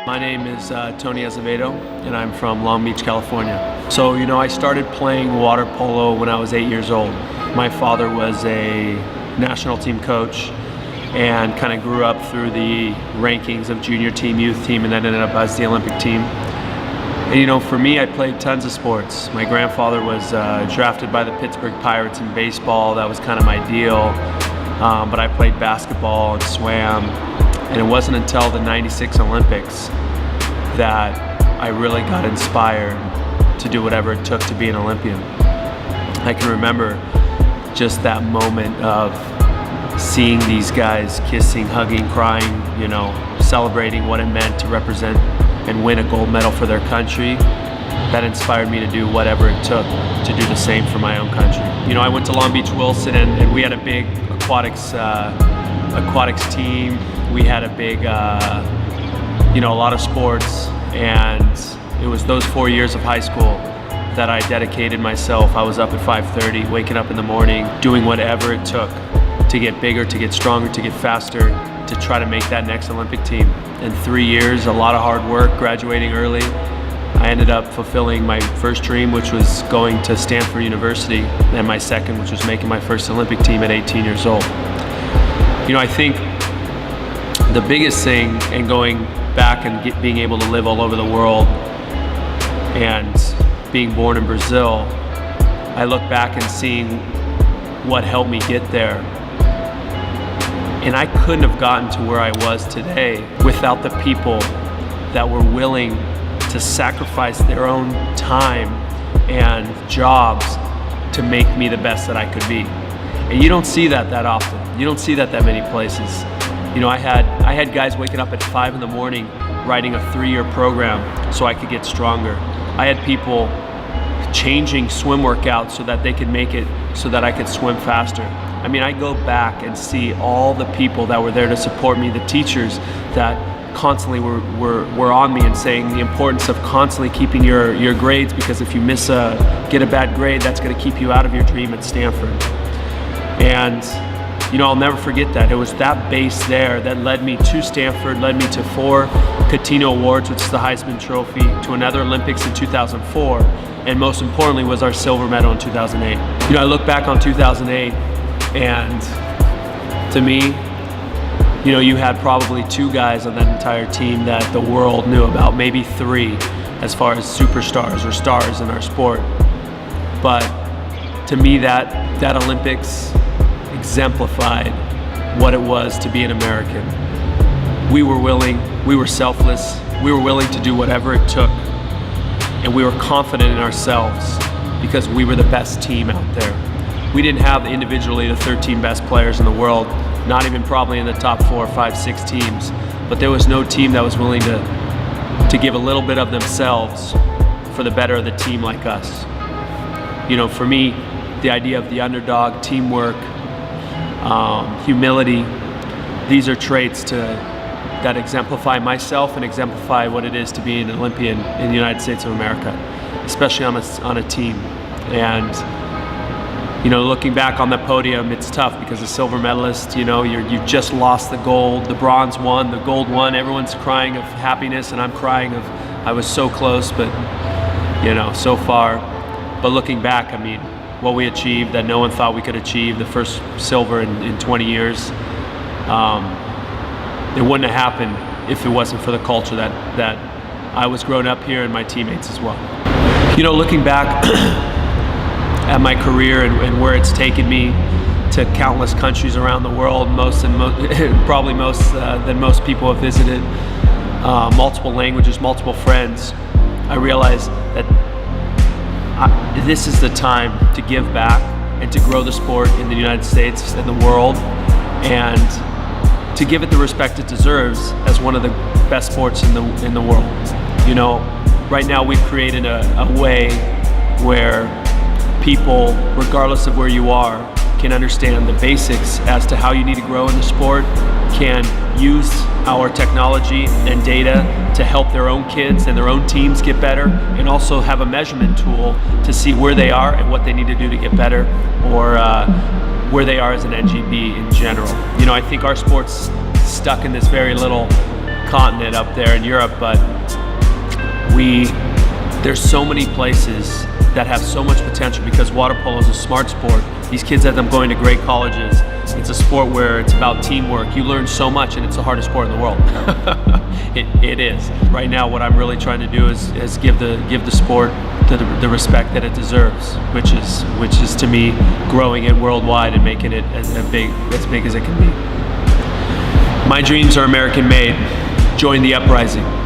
My name is Tony Azevedo, and I'm from Long Beach, California. So, I started playing water polo when I was 8 years old. My father was a national team coach and kind of grew up through the rankings of junior team, youth team, and then ended up as the Olympic team. And for me, I played tons of sports. My grandfather was drafted by the Pittsburgh Pirates in baseball. That was kind of my deal. But I played basketball and swam. And it wasn't until the '96 Olympics that I really got inspired to do whatever it took to be an Olympian. I can remember just that moment of seeing these guys kissing, hugging, crying, celebrating what it meant to represent and win a gold medal for their country. That inspired me to do whatever it took to do the same for my own country. I went to Long Beach Wilson, and we had a big aquatics team. We had a big, a lot of sports, and it was those 4 years of high school that I dedicated myself. I was up at 5:30, waking up in the morning, doing whatever it took to get bigger, to get stronger, to get faster, to try to make that next Olympic team. In 3 years, a lot of hard work, graduating early, I ended up fulfilling my first dream, which was going to Stanford University, and my second, which was making my first Olympic team at 18 years old. I think the biggest thing in going back and being able to live all over the world and being born in Brazil, I look back and seeing what helped me get there. And I couldn't have gotten to where I was today without the people that were willing to sacrifice their own time and jobs to make me the best that I could be. And you don't see that often. You don't see that many places. I had guys waking up at 5 in the morning writing a 3-year program so I could get stronger. I had people changing swim workouts so that they could make it so that I could swim faster. I go back and see all the people that were there to support me, the teachers that constantly were on me and saying the importance of constantly keeping your grades, because if you get a bad grade, that's going to keep you out of your dream at Stanford. And I'll never forget that. It was that base there that led me to Stanford, led me to 4 Coutinho Awards, which is the Heisman Trophy, to another Olympics in 2004, and most importantly was our silver medal in 2008. I look back on 2008, and to me, you had probably 2 guys on that entire team that the world knew about, maybe 3 as far as superstars or stars in our sport. But to me, that Olympics exemplified what it was to be an American. We were willing, we were selfless, we were willing to do whatever it took, and we were confident in ourselves because we were the best team out there. We didn't have individually the 13 best players in the world, not even probably in the top 4, 5, 6 teams, but there was no team that was willing to give a little bit of themselves for the better of the team like us. For me, the idea of the underdog, teamwork, humility, these are traits that exemplify myself and exemplify what it is to be an Olympian in the United States of America, especially on a team. And looking back on the podium, it's tough because the silver medalist, you just lost the gold, the bronze won, the gold won, everyone's crying of happiness, and I'm crying of I was so close, but so far. But looking back, what we achieved that no one thought we could achieve, the first silver in 20 years, it wouldn't have happened if it wasn't for the culture that I was growing up here and my teammates as well. Looking back at my career and where it's taken me to countless countries around the world, probably most than most people have visited, multiple languages, multiple friends, I realized that this is the time to give back and to grow the sport in the United States and the world, and to give it the respect it deserves as one of the best sports in the world. Right now we've created a way where people, regardless of where you are, can understand the basics as to how you need to grow in the sport, can use our technology and data to help their own kids and their own teams get better, and also have a measurement tool to see where they are and what they need to do to get better, or where they are as an NGB in general. I think our sport's stuck in this very little continent up there in Europe, but there's so many places that have so much potential because water polo is a smart sport. These kids end up going to great colleges. It's a sport where it's about teamwork. You learn so much, and it's the hardest sport in the world. It is. Right now, what I'm really trying to do is give the sport the respect that it deserves, which is to me growing it worldwide and making it as big as it can be. My dreams are American made. Join the Uprising.